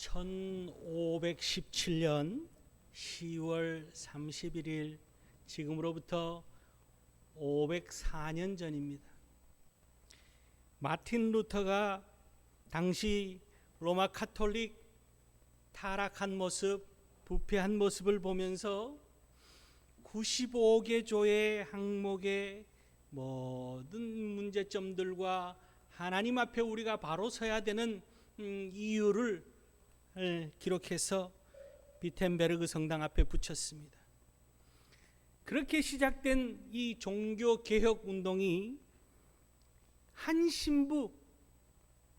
1517년 10월 31일 지금으로부터 504년 전입니다. 마틴 루터가 당시 로마 카톨릭 타락한 모습, 부패한 모습을 보면서 95개 교회 항목의 모든 문제점들과 하나님 앞에 우리가 바로 서야 되는 이유를 기록해서 비텐베르그 성당 앞에 붙였습니다. 그렇게 시작된 이 종교개혁 운동이 한 신부,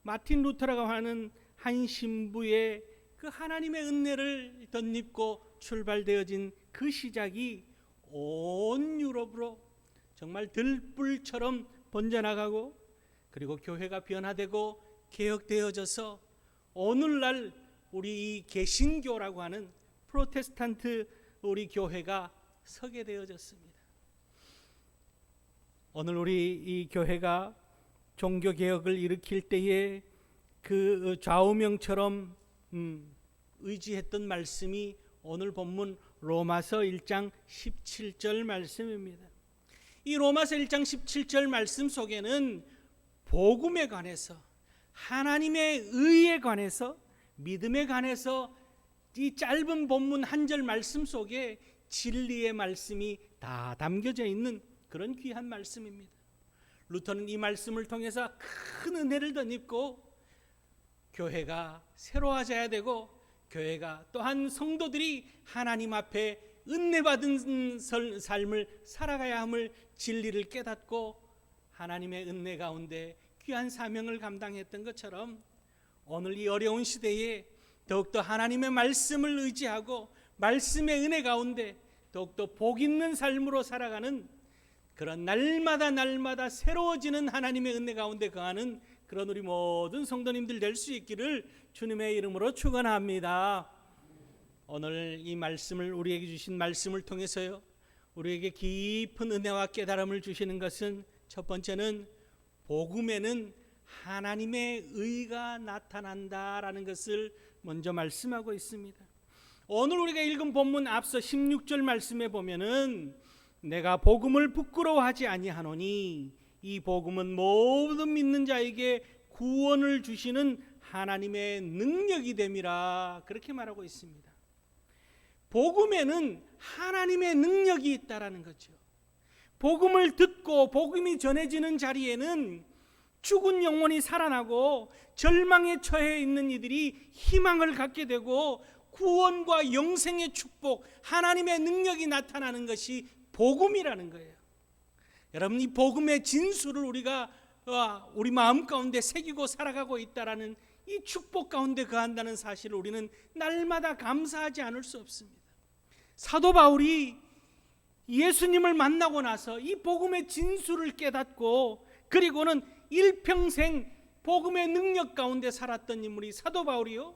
마틴 루터라고 하는 한 신부의 그 하나님의 은혜를 덧입고 출발되어진 그 시작이 온 유럽으로 정말 들불처럼 번져나가고, 그리고 교회가 변화되고 개혁되어져서 오늘날 우리 이 개신교라고 하는 프로테스탄트 우리 교회가 서게 되어졌습니다. 오늘 우리 이 교회가 종교개혁을 일으킬 때에 그 좌우명처럼 의지했던 말씀이 오늘 본문 로마서 1장 17절 말씀입니다. 이 로마서 1장 17절 말씀 속에는 복음에 관해서, 하나님의 의에 관해서, 믿음에 관해서 이 짧은 본문 한 절 말씀 속에 진리의 말씀이 다 담겨져 있는 그런 귀한 말씀입니다. 루터는 이 말씀을 통해서 큰 은혜를 덧입고 교회가 새로워져야 되고, 교회가 또한 성도들이 하나님 앞에 은혜받은 삶을 살아가야 함을 진리를 깨닫고 하나님의 은혜 가운데 귀한 사명을 감당했던 것처럼, 오늘 이 어려운 시대에 더욱더 하나님의 말씀을 의지하고 말씀의 은혜 가운데 더욱더 복 있는 삶으로 살아가는 그런 날마다 새로워지는 하나님의 은혜 가운데 거하는 그런 우리 모든 성도님들 될 수 있기를 주님의 이름으로 축원합니다. 오늘 이 말씀을, 우리에게 주신 말씀을 통해서요, 우리에게 깊은 은혜와 깨달음을 주시는 것은, 첫 번째는 복음에는 하나님의 의가 나타난다라는 것을 먼저 말씀하고 있습니다. 오늘 우리가 읽은 본문 앞서 16절 말씀에 보면은 내가 복음을 부끄러워하지 아니하노니 이 복음은 모든 믿는 자에게 구원을 주시는 하나님의 능력이 됨이라, 그렇게 말하고 있습니다. 복음에는 하나님의 능력이 있다라는 거죠. 복음을 듣고 복음이 전해지는 자리에는 죽은 영혼이 살아나고 절망에 처해 있는 이들이 희망을 갖게 되고 구원과 영생의 축복, 하나님의 능력이 나타나는 것이 복음이라는 거예요. 여러분, 이 복음의 진수를 우리가 우리 마음 가운데 새기고 살아가고 있다라는 이 축복 가운데 거한다는 사실을 우리는 날마다 감사하지 않을 수 없습니다. 사도 바울이 예수님을 만나고 나서 이 복음의 진수를 깨닫고, 그리고는 일평생 복음의 능력 가운데 살았던 인물이 사도 바울이요,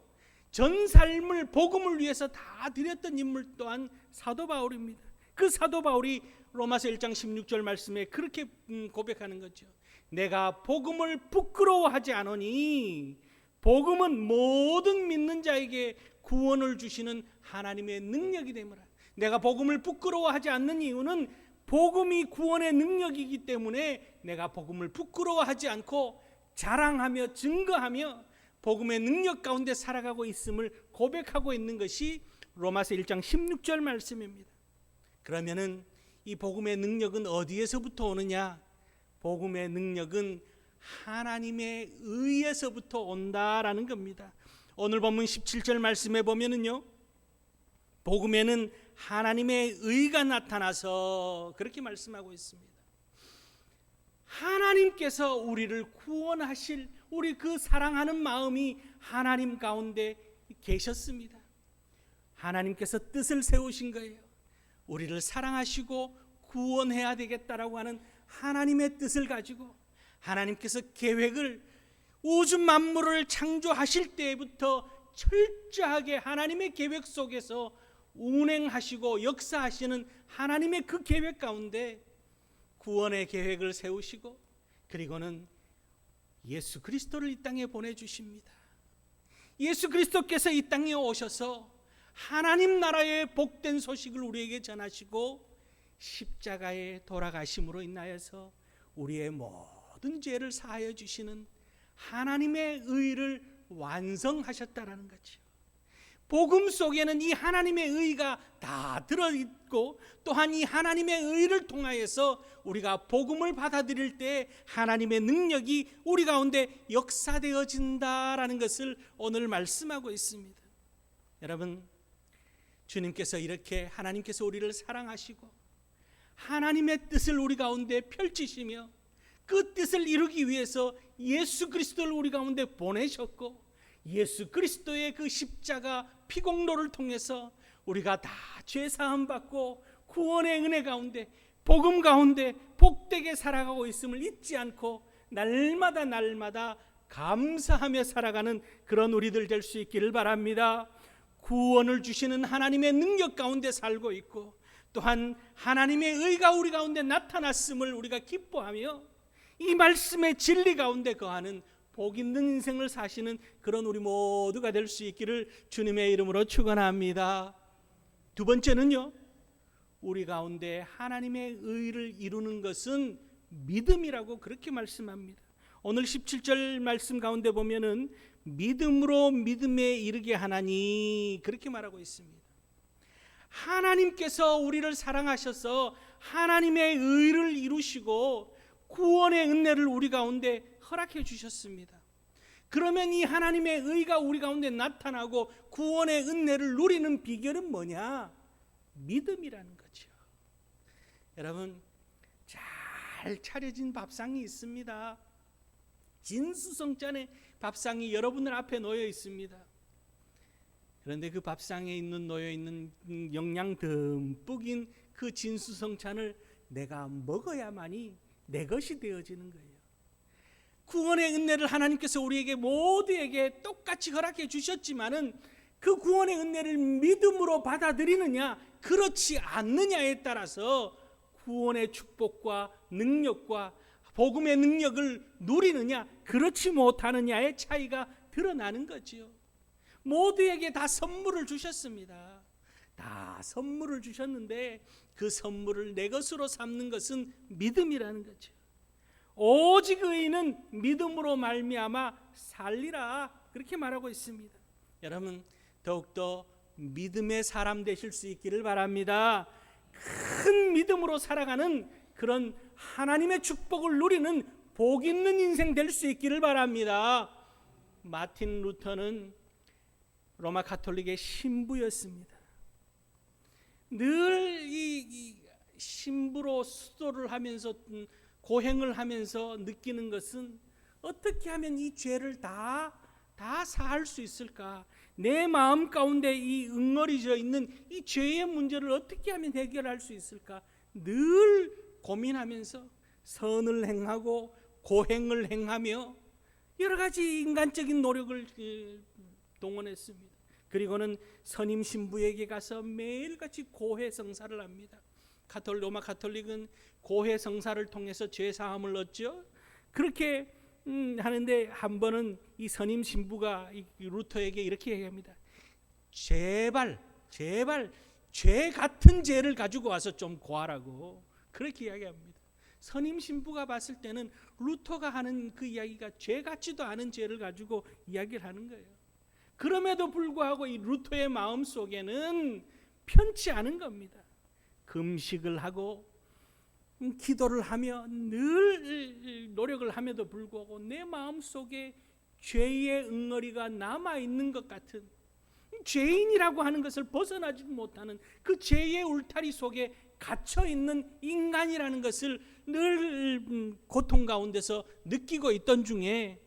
전 삶을 복음을 위해서 다 드렸던 인물 또한 사도 바울입니다. 그 사도 바울이 로마서 1장 16절 말씀에 그렇게 고백하는 거죠. 내가 복음을 부끄러워하지 않으니 복음은 모든 믿는 자에게 구원을 주시는 하나님의 능력이 되므라. 내가 복음을 부끄러워하지 않는 이유는 복음이 구원의 능력이기 때문에 내가 복음을 부끄러워하지 않고 자랑하며 증거하며 복음의 능력 가운데 살아가고 있음을 고백하고 있는 것이 로마서 1장 16절 말씀입니다. 그러면은 이 복음의 능력은 어디에서부터 오느냐? 복음의 능력은 하나님의 의에서부터 온다라는 겁니다. 오늘 본문 17절 말씀에 보면은요, 복음에는 하나님의 의가 나타나서, 그렇게 말씀하고 있습니다. 하나님께서 우리를 구원하실 우리 그 사랑하는 마음이 하나님 가운데 계셨습니다. 하나님께서 뜻을 세우신 거예요. 우리를 사랑하시고 구원해야 되겠다라고 하는 하나님의 뜻을 가지고 하나님께서 계획을, 우주 만물을 창조하실 때부터 철저하게 하나님의 계획 속에서 운행하시고 역사하시는 하나님의 그 계획 가운데 구원의 계획을 세우시고, 그리고는 예수 그리스도를 이 땅에 보내주십니다. 예수 그리스도께서 이 땅에 오셔서 하나님 나라의 복된 소식을 우리에게 전하시고 십자가에 돌아가심으로 인하여서 우리의 모든 죄를 사하여 주시는 하나님의 의를 완성하셨다라는 거죠. 복음 속에는 이 하나님의 의가 다 들어있고, 또한 이 하나님의 의를 통하여서 우리가 복음을 받아들일 때 하나님의 능력이 우리 가운데 역사되어진다라는 것을 오늘 말씀하고 있습니다. 여러분, 주님께서 이렇게 하나님께서 우리를 사랑하시고 하나님의 뜻을 우리 가운데 펼치시며 그 뜻을 이루기 위해서 예수 그리스도를 우리 가운데 보내셨고, 예수 그리스도의 그 십자가 피공로를 통해서 우리가 다 죄사함 받고 구원의 은혜 가운데, 복음 가운데 복되게 살아가고 있음을 잊지 않고 날마다 감사하며 살아가는 그런 우리들 될 수 있기를 바랍니다. 구원을 주시는 하나님의 능력 가운데 살고 있고, 또한 하나님의 의가 우리 가운데 나타났음을 우리가 기뻐하며 이 말씀의 진리 가운데 거하는 복 있는 인생을 사시는 그런 우리 모두가 될 수 있기를 주님의 이름으로 축원합니다. 두 번째는요, 우리 가운데 하나님의 의를 이루는 것은 믿음이라고 그렇게 말씀합니다. 오늘 17절 말씀 가운데 보면은 믿음으로 믿음에 이르게 하나니 그렇게 말하고 있습니다. 하나님께서 우리를 사랑하셔서 하나님의 의를 이루시고 구원의 은혜를 우리 가운데 허락해 주셨습니다. 그러면 이 하나님의 의가 우리 가운데 나타나고 구원의 은혜를 누리는 비결은 뭐냐? 믿음이라는 거죠. 여러분, 잘 차려진 밥상이 있습니다. 진수성찬의 밥상이 여러분들 앞에 놓여 있습니다. 그런데 그 밥상에 놓여 있는 영양 듬뿍인 그 진수성찬을 내가 먹어야만이 내 것이 되어지는 거예요. 구원의 은혜를 하나님께서 우리에게 모두에게 똑같이 허락해 주셨지만은 그 구원의 은혜를 믿음으로 받아들이느냐 그렇지 않느냐에 따라서 구원의 축복과 능력과 복음의 능력을 누리느냐 그렇지 못하느냐의 차이가 드러나는 거지요. 모두에게 다 선물을 주셨습니다. 다 선물을 주셨는데 그 선물을 내 것으로 삼는 것은 믿음이라는 거죠. 오직 의인은 믿음으로 말미암아 살리라 그렇게 말하고 있습니다. 여러분, 더욱더 믿음의 사람 되실 수 있기를 바랍니다. 큰 믿음으로 살아가는 그런 하나님의 축복을 누리는 복 있는 인생 될 수 있기를 바랍니다. 마틴 루터는 로마 가톨릭의 신부였습니다. 늘 이 신부로 수도를 하면서 고행을 하면서 느끼는 것은 어떻게 하면 이 죄를 다 사할 수 있을까? 내 마음 가운데 이 응어리져 있는 이 죄의 문제를 어떻게 하면 해결할 수 있을까? 늘 고민하면서 선을 행하고 고행을 행하며 여러 가지 인간적인 노력을 동원했습니다. 그리고는 선임 신부에게 가서 매일같이 고해 성사를 합니다. 로마 가톨릭은 고해 성사를 통해서 죄 사함을 얻죠. 그렇게 하는데 한 번은 이 선임 신부가 이 루터에게 이렇게 얘기합니다. 제발 죄 같은 죄를 가지고 와서 좀 고하라고 그렇게 이야기합니다. 선임 신부가 봤을 때는 루터가 하는 그 이야기가 죄 같지도 않은 죄를 가지고 이야기를 하는 거예요. 그럼에도 불구하고 이 루터의 마음 속에는 편치 않은 겁니다. 금식을 하고 기도를 하며 늘 노력을 함에도 불구하고 내 마음 속에 죄의 응어리가 남아 있는 것 같은, 죄인이라고 하는 것을 벗어나지 못하는 그 죄의 울타리 속에 갇혀 있는 인간이라는 것을 늘 고통 가운데서 느끼고 있던 중에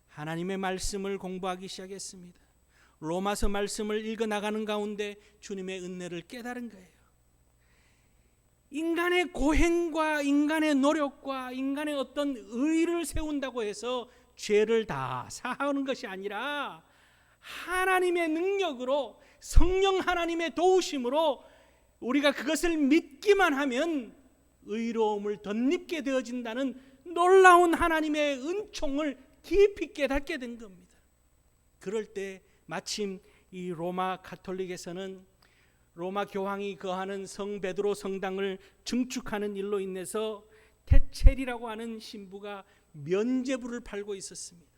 하나님의 말씀을 공부하기 시작했습니다. 로마서 말씀을 읽어 나가는 가운데 주님의 은혜를 깨달은 거예요. 인간의 고행과 인간의 노력과 인간의 어떤 의를 세운다고 해서 죄를 다 사하는 것이 아니라 하나님의 능력으로, 성령 하나님의 도우심으로 우리가 그것을 믿기만 하면 의로움을 덧입게 되어진다는 놀라운 하나님의 은총을 깊이 깨닫게 된 겁니다. 그럴 때 마침 이 로마 가톨릭에서는 로마 교황이 거하는 성 베드로 성당을 증축하는 일로 인해서 테첼이라고 하는 신부가 면죄부를 팔고 있었습니다.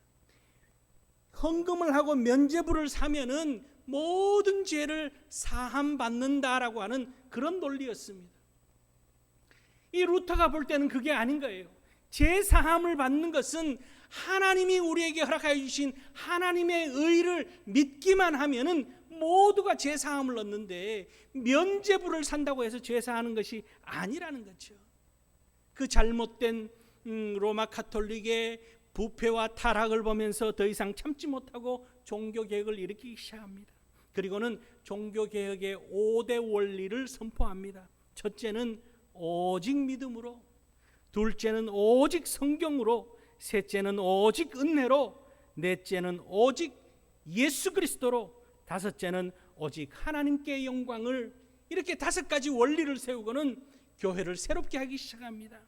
헌금을 하고 면죄부를 사면은 모든 죄를 사함 받는다라고 하는 그런 논리였습니다. 이 루터가 볼 때는 그게 아닌 거예요. 죄 사함을 받는 것은 하나님이 우리에게 허락하여 주신 하나님의 의를 믿기만 하면은 모두가 죄 사함을 얻는데 면죄부를 산다고 해서 죄 사하는 것이 아니라는 거죠. 그 잘못된 로마 가톨릭의 부패와 타락을 보면서 더 이상 참지 못하고 종교개혁을 일으키기 시작합니다. 그리고는 종교개혁의 5대 원리를 선포합니다. 첫째는 오직 믿음으로, 둘째는 오직 성경으로, 셋째는 오직 은혜로, 넷째는 오직 예수 그리스도로, 다섯째는 오직 하나님께 영광을, 이렇게 5가지 원리를 세우고는 교회를 새롭게 하기 시작합니다.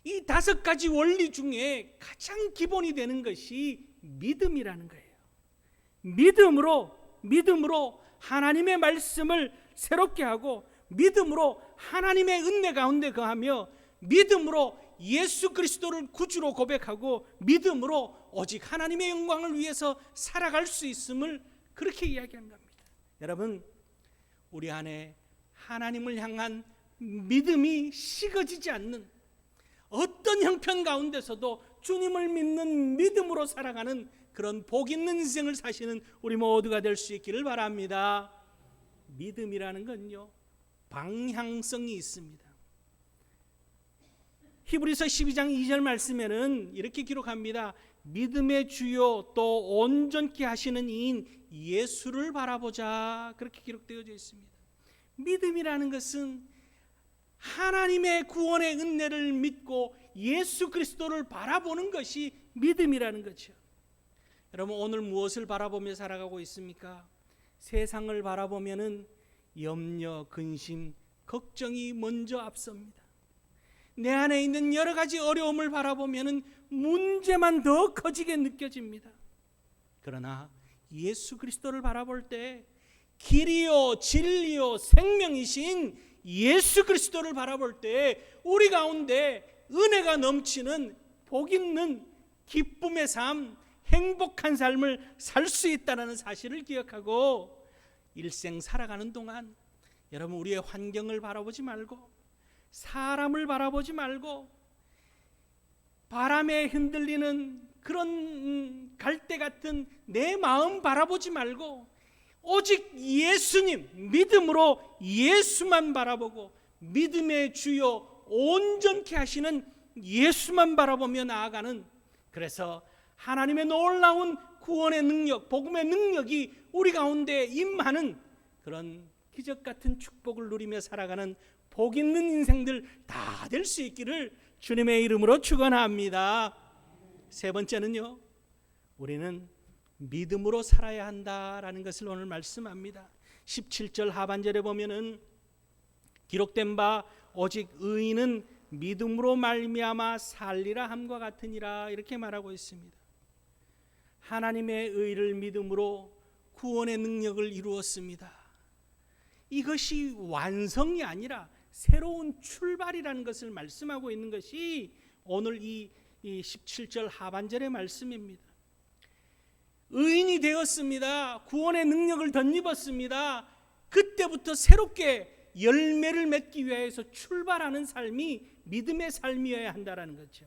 이 5가지 원리 중에 가장 기본이 되는 것이 믿음이라는 거예요. 믿음으로 하나님의 말씀을 새롭게 하고, 믿음으로 하나님의 은혜 가운데 거하며, 믿음으로 예수 그리스도를 구주로 고백하고, 믿음으로 오직 하나님의 영광을 위해서 살아갈 수 있음을 그렇게 이야기한 겁니다. 여러분, 우리 안에 하나님을 향한 믿음이 식어지지 않는, 어떤 형편 가운데서도 주님을 믿는 믿음으로 살아가는 그런 복 있는 인생을 사시는 우리 모두가 될 수 있기를 바랍니다. 믿음이라는 건요, 방향성이 있습니다. 히브리서 12장 2절 말씀에는 이렇게 기록합니다. 믿음의 주요 또 온전케 하시는 이인 예수를 바라보자, 그렇게 기록되어져 있습니다. 믿음이라는 것은 하나님의 구원의 은혜를 믿고 예수 그리스도를 바라보는 것이 믿음이라는 거죠. 여러분, 오늘 무엇을 바라보며 살아가고 있습니까? 세상을 바라보면은 염려, 근심, 걱정이 먼저 앞섭니다. 내 안에 있는 여러 가지 어려움을 바라보면은 문제만 더 커지게 느껴집니다. 그러나 예수 그리스도를 바라볼 때 길이요 진리요 생명이신 예수 그리스도를 바라볼 때 우리 가운데 은혜가 넘치는 복 있는 기쁨의 삶, 행복한 삶을 살 수 있다는 사실을 기억하고 일생 살아가는 동안 여러분, 우리의 환경을 바라보지 말고, 사람을 바라보지 말고, 바람에 흔들리는 그런 갈대 같은 내 마음 바라보지 말고, 오직 예수님, 믿음으로 예수만 바라보고 믿음의 주요 온전케 하시는 예수만 바라보며 나아가는, 그래서 하나님의 놀라운 구원의 능력, 복음의 능력이 우리 가운데 임하는 그런 기적 같은 축복을 누리며 살아가는 복 있는 인생들 다 될 수 있기를 주님의 이름으로 축원합니다. 세 번째는요, 우리는 믿음으로 살아야 한다라는 것을 오늘 말씀합니다. 17절 하반절에 보면은 기록된 바 오직 의인은 믿음으로 말미암아 살리라 함과 같으니라, 이렇게 말하고 있습니다. 하나님의 의를 믿음으로 구원의 능력을 이루었습니다. 이것이 완성이 아니라 새로운 출발이라는 것을 말씀하고 있는 것이 오늘 이 17절 하반절의 말씀입니다. 의인이 되었습니다. 구원의 능력을 덧입었습니다. 그때부터 새롭게 열매를 맺기 위해서 출발하는 삶이 믿음의 삶이어야 한다는 거죠.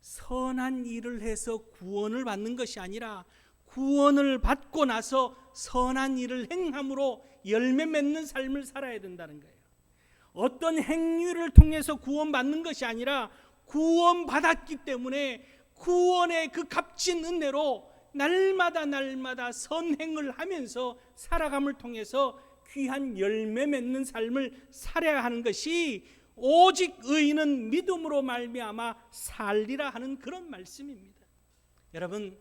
선한 일을 해서 구원을 받는 것이 아니라 구원을 받고 나서 선한 일을 행함으로 열매 맺는 삶을 살아야 된다는 거예요. 어떤 행위를 통해서 구원받는 것이 아니라 구원받았기 때문에 구원의 그 값진 은혜로 날마다 선행을 하면서 살아감을 통해서 귀한 열매 맺는 삶을 살아야 하는 것이 오직 의인은 믿음으로 말미암아 살리라 하는 그런 말씀입니다. 여러분,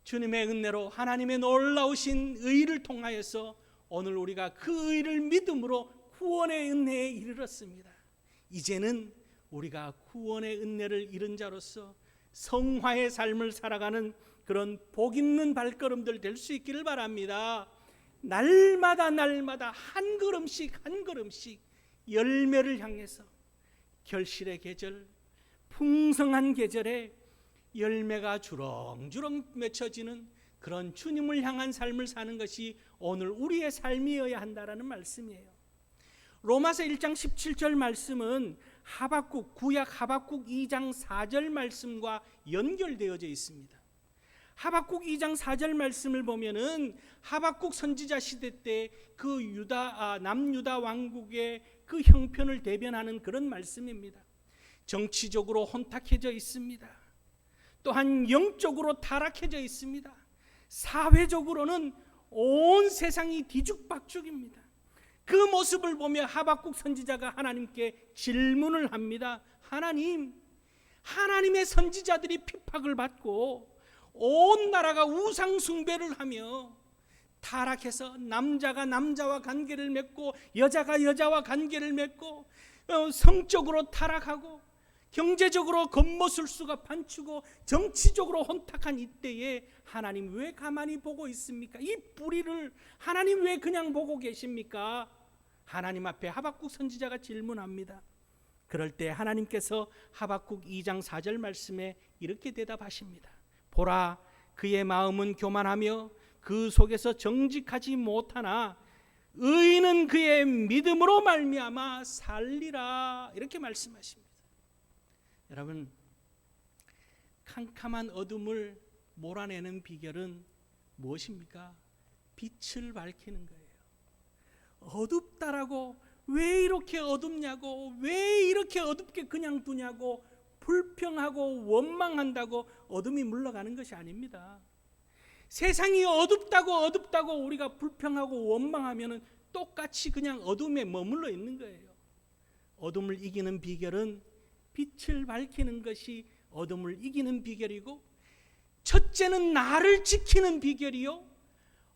주님의 은혜로 하나님의 놀라우신 의를 통하여서 오늘 우리가 그 의를 믿음으로 구원의 은혜에 이르렀습니다. 이제는 우리가 구원의 은혜를 잃은 자로서 성화의 삶을 살아가는 그런 복 있는 발걸음들 될 수 있기를 바랍니다. 날마다 한 걸음씩 한 걸음씩 열매를 향해서 결실의 계절, 풍성한 계절에 열매가 주렁주렁 맺혀지는 그런 주님을 향한 삶을 사는 것이 오늘 우리의 삶이어야 한다라는 말씀이에요. 로마서 1장 17절 말씀은 하박국, 구약 하박국 2장 4절 말씀과 연결되어져 있습니다. 하박국 2장 4절 말씀을 보면은 하박국 선지자 시대 때 그 남유다 왕국의 그 형편을 대변하는 그런 말씀입니다. 정치적으로 혼탁해져 있습니다. 또한 영적으로 타락해져 있습니다. 사회적으로는 온 세상이 뒤죽박죽입니다. 그 모습을 보며 하박국 선지자가 하나님께 질문을 합니다. 하나님의 선지자들이 핍박을 받고 온 나라가 우상 숭배를 하며 타락해서 남자가 남자와 관계를 맺고 여자가 여자와 관계를 맺고 성적으로 타락하고 경제적으로 겉모술수가 판치고 정치적으로 혼탁한 이때에 하나님 왜 가만히 보고 있습니까? 이 뿌리를 하나님 왜 그냥 보고 계십니까? 하나님 앞에 하박국 선지자가 질문합니다. 그럴 때 하나님께서 하박국 2장 4절 말씀에 이렇게 대답하십니다. 보라, 그의 마음은 교만하며 그 속에서 정직하지 못하나 의인은 그의 믿음으로 말미암아 살리라, 이렇게 말씀하십니다. 여러분, 캄캄한 어둠을 몰아내는 비결은 무엇입니까? 빛을 밝히는 거예요. 어둡다라고 왜 이렇게 어둡냐고, 왜 이렇게 어둡게 그냥 두냐고 불평하고 원망한다고 어둠이 물러가는 것이 아닙니다. 세상이 어둡다고 우리가 불평하고 원망하면 똑같이 그냥 어둠에 머물러 있는 거예요. 어둠을 이기는 비결은 빛을 밝히는 것이 어둠을 이기는 비결이고, 첫째는 나를 지키는 비결이요,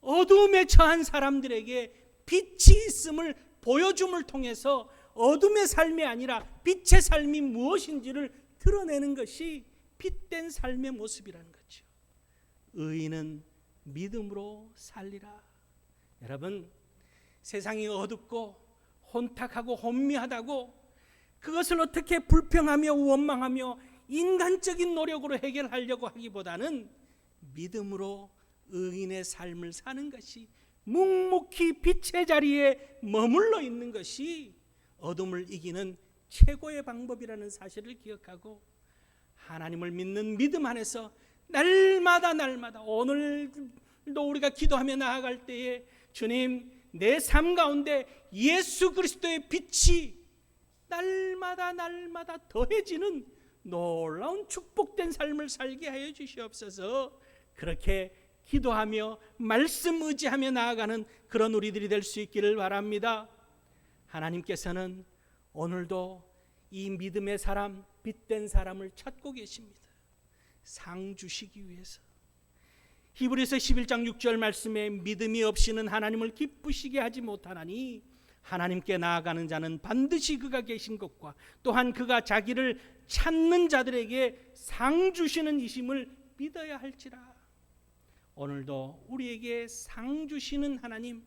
어둠에 처한 사람들에게 빛이 있음을 보여줌을 통해서 어둠의 삶이 아니라 빛의 삶이 무엇인지를 드러내는 것이 빛된 삶의 모습이라는 거죠. 의인은 믿음으로 살리라. 여러분, 세상이 어둡고 혼탁하고 혼미하다고 그것을 어떻게 불평하며 원망하며 인간적인 노력으로 해결하려고 하기보다는 믿음으로 의인의 삶을 사는 것이, 묵묵히 빛의 자리에 머물러 있는 것이 어둠을 이기는 최고의 방법이라는 사실을 기억하고, 하나님을 믿는 믿음 안에서 날마다 오늘도 우리가 기도하며 나아갈 때에 주님, 내 삶 가운데 예수 그리스도의 빛이 날마다 더해지는 놀라운 축복된 삶을 살게 하여 주시옵소서. 그렇게 기도하며 말씀 의지하며 나아가는 그런 우리들이 될 수 있기를 바랍니다. 하나님께서는 오늘도 이 믿음의 사람, 빛된 사람을 찾고 계십니다. 상 주시기 위해서. 히브리서 11장 6절 말씀에 믿음이 없이는 하나님을 기쁘시게 하지 못하나니 하나님께 나아가는 자는 반드시 그가 계신 것과 또한 그가 자기를 찾는 자들에게 상 주시는 이심을 믿어야 할지라. 오늘도 우리에게 상 주시는 하나님,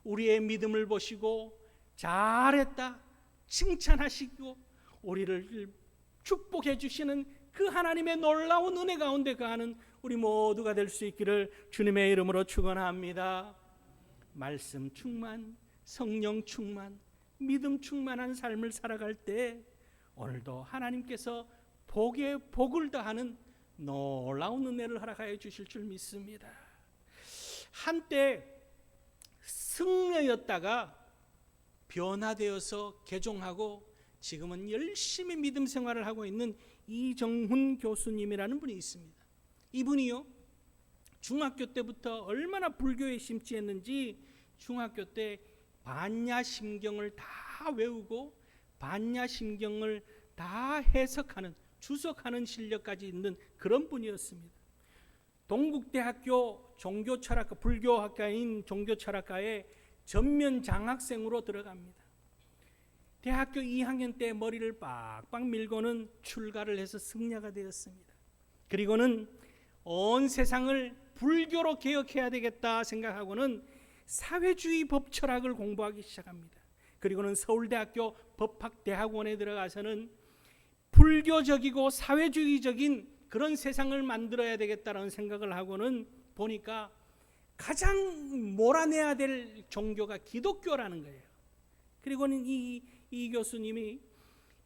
우리의 믿음을 보시고 잘했다 칭찬하시고 우리를 축복해 주시는 그 하나님의 놀라운 은혜 가운데 거하는 우리 모두가 될 수 있기를 주님의 이름으로 축원합니다. 말씀 충만, 성령 충만, 믿음 충만한 삶을 살아갈 때 오늘도 하나님께서 복에 복을 더하는 놀라운 은혜를 허락하여 주실 줄 믿습니다. 한때 승려였다가 변화되어서 개종하고 지금은 열심히 믿음 생활을 하고 있는 이정훈 교수님이라는 분이 있습니다. 이분이요, 중학교 때부터 얼마나 불교에 심취했는지 중학교 때 반야심경을 다 외우고 반야심경을 다 해석하는, 주석하는 실력까지 있는 그런 분이었습니다. 동국대학교 종교철학과, 불교학과인 종교철학과에 전면 장학생으로 들어갑니다. 대학교 2학년 때 머리를 빡빡 밀고는 출가를 해서 승려가 되었습니다. 그리고는 온 세상을 불교로 개혁해야 되겠다 생각하고는 사회주의 법철학을 공부하기 시작합니다. 그리고는 서울대학교 법학대학원에 들어가서는 불교적이고 사회주의적인 그런 세상을 만들어야 되겠다는 생각을 하고는 보니까 가장 몰아내야 될 종교가 기독교라는 거예요. 그리고는 이 교수님이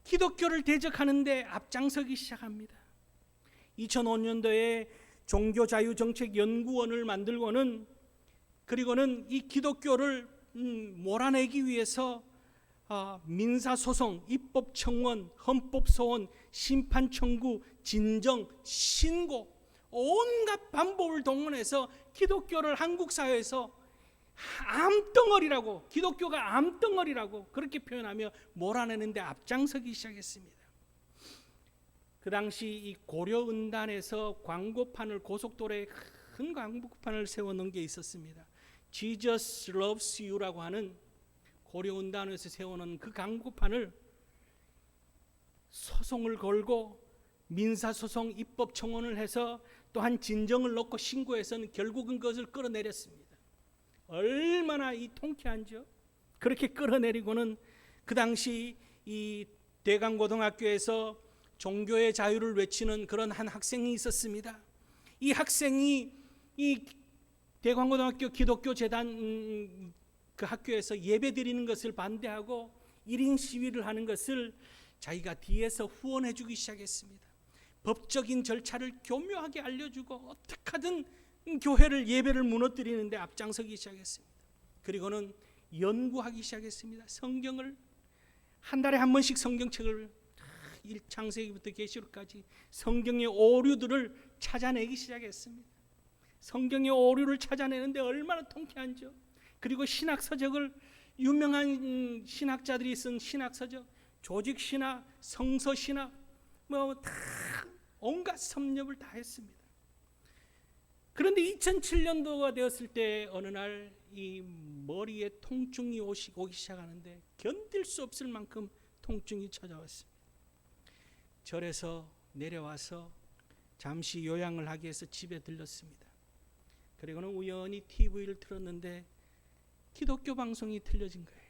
기독교를 대적하는데 앞장서기 시작합니다. 2005년도에 종교자유정책연구원을 만들고는 그리고는 이 기독교를 몰아내기 위해서 민사소송, 입법청원, 헌법소원, 심판청구, 진정, 신고 온갖 방법을 동원해서 기독교를 한국 사회에서 암덩어리라고, 기독교가 암덩어리라고 그렇게 표현하며 몰아내는데 앞장서기 시작했습니다. 그 당시 이 고려은단에서 광고판을, 고속도로에 큰 광고판을 세워놓은 게 있었습니다. Jesus loves you라고 하는 고려은단에서 세워놓은 그 광고판을 소송을 걸고 민사소송, 입법청원을 해서 또한 진정을 넣고 신고해서는 결국은 그것을 끌어내렸습니다. 얼마나 이 통쾌한죠. 그렇게 끌어내리고는 그 당시 이 대강고등학교에서 종교의 자유를 외치는 그런 한 학생이 있었습니다. 이 학생이 이 대광고등학교 기독교 재단 그 학교에서 예배 드리는 것을 반대하고 1인 시위를 하는 것을 자기가 뒤에서 후원해 주기 시작했습니다. 법적인 절차를 교묘하게 알려주고 어떻게 하든 교회를, 예배를 무너뜨리는데 앞장서기 시작했습니다. 그리고는 연구하기 시작했습니다. 성경을 한 달에 한 번씩 성경책을 창세기부터 계시록까지 성경의 오류들을 찾아내기 시작했습니다. 성경의 오류를 찾아내는데 얼마나 통쾌한죠. 그리고 신학서적을, 유명한 신학자들이 쓴 신학서적, 조직신학, 성서신학 뭐 다 온갖 섭렵을 다 했습니다. 그런데 2007년도가 되었을 때 어느 날 이 머리에 통증이 오기 시작하는데 견딜 수 없을 만큼 통증이 찾아왔습니다. 절에서 내려와서 잠시 요양을 하기 위해서 집에 들렀습니다. 그리고는 우연히 TV를 틀었는데 기독교 방송이 틀려진 거예요.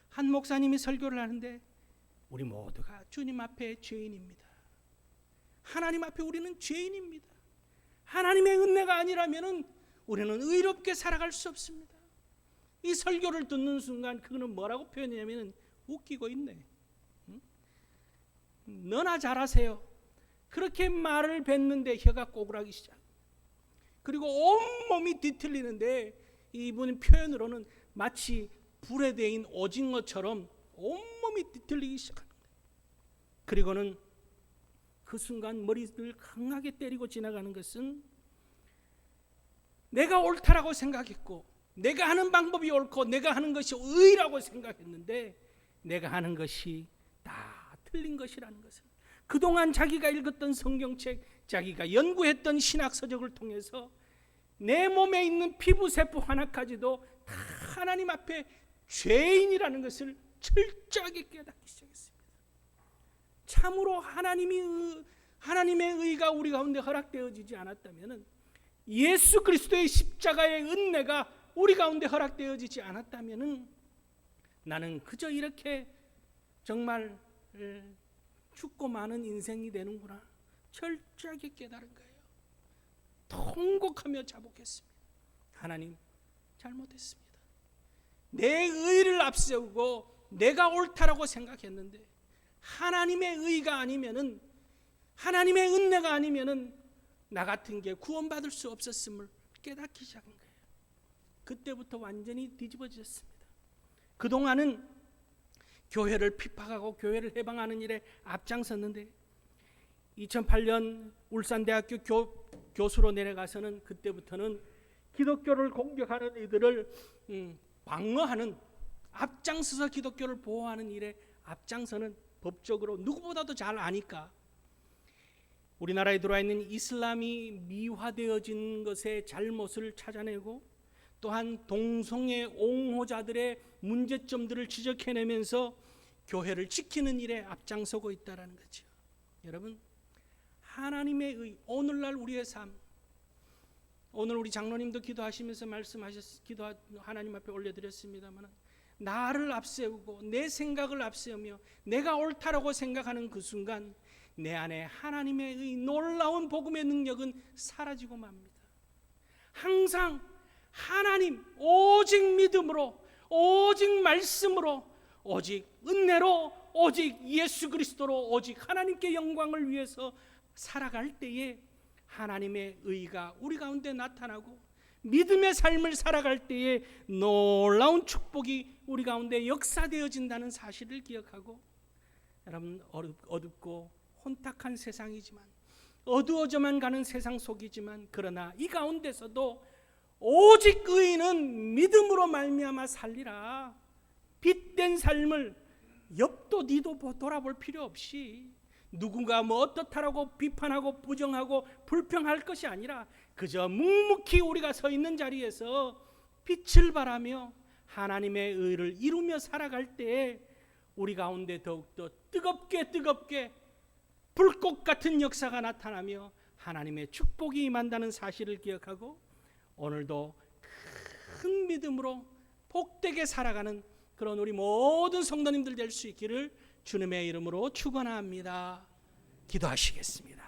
한 목사님이 설교를 하는데 우리 모두가 주님 앞에 죄인입니다. 하나님 앞에 우리는 죄인입니다. 하나님의 은혜가 아니라면 우리는 의롭게 살아갈 수 없습니다. 이 설교를 듣는 순간 그거는 뭐라고 표현했냐면 웃기고 있네. 너나 잘하세요. 그렇게 말을 뱉는데 혀가 꼬꾸라기 시작. 그리고 온몸이 뒤틀리는데 이분 표현으로는 마치 불에 데인 오징어처럼 온몸이 뒤틀리기 시작합니다. 그리고는 그 순간 머리를 강하게 때리고 지나가는 것은 내가 옳다라고 생각했고 내가 하는 방법이 옳고 내가 하는 것이 의라고 생각했는데 내가 하는 것이 다 틀린 것이라는 것을, 그동안 자기가 읽었던 성경책, 자기가 연구했던 신학서적을 통해서 내 몸에 있는 피부세포 하나까지도 다 하나님 앞에 죄인이라는 것을 철저하게 깨닫기 시작했습니다. 참으로 하나님의 의가 우리 가운데 허락되어지지 않았다면, 예수 그리스도의 십자가의 은혜가 우리 가운데 허락되어지지 않았다면 나는 그저 이렇게 정말 죽고 마는 인생이 되는구나 철저하게 깨달은 거예요. 통곡하며 자복했습니다. 하나님, 잘못했습니다. 내 의를 앞세우고 내가 옳다라고 생각했는데 하나님의 의가 아니면은, 하나님의 은혜가 아니면은 나 같은 게 구원받을 수 없었음을 깨닫기 시작한 거예요. 그때부터 완전히 뒤집어졌습니다. 그동안은 교회를 핍박하고 교회를 해방하는 일에 앞장섰는데 2008년 울산대학교 교수로 내려가서는 그때부터는 기독교를 공격하는 이들을 방어하는, 앞장서서 기독교를 보호하는 일에 앞장서는, 법적으로 누구보다도 잘 아니까 우리나라에 들어와 있는 이슬람이 미화되어진 것의 잘못을 찾아내고 또한 동성애 옹호자들의 문제점들을 지적해내면서 교회를 지키는 일에 앞장서고 있다는 거죠. 여러분, 하나님의 의, 오늘날 우리의 삶. 오늘 우리 장로님도 기도하시면서 기도 하나님 앞에 올려드렸습니다만, 나를 앞세우고 내 생각을 앞세우며 내가 옳다라고 생각하는 그 순간 내 안에 하나님의 의 놀라운 복음의 능력은 사라지고 맙니다. 항상 하나님, 오직 믿음으로, 오직 말씀으로, 오직 은혜로, 오직 예수 그리스도로, 오직 하나님께 영광을 위해서 살아갈 때에 하나님의 의가 우리 가운데 나타나고 믿음의 삶을 살아갈 때에 놀라운 축복이 우리 가운데 역사되어진다는 사실을 기억하고, 여러분, 어둡고 혼탁한 세상이지만, 어두워져만 가는 세상 속이지만, 그러나 이 가운데서도 오직 의인은 믿음으로 말미암아 살리라. 빛된 삶을 옆도 뒤도 돌아볼 필요 없이 누군가 뭐 어떻다라고 비판하고 부정하고 불평할 것이 아니라 그저 묵묵히 우리가 서 있는 자리에서 빛을 발하며 하나님의 의를 이루며 살아갈 때에 우리 가운데 더욱더 뜨겁게 불꽃 같은 역사가 나타나며 하나님의 축복이 임한다는 사실을 기억하고, 오늘도 큰 믿음으로 복되게 살아가는 그런 우리 모든 성도님들 될 수 있기를 주님의 이름으로 축원합니다. 기도하시겠습니다.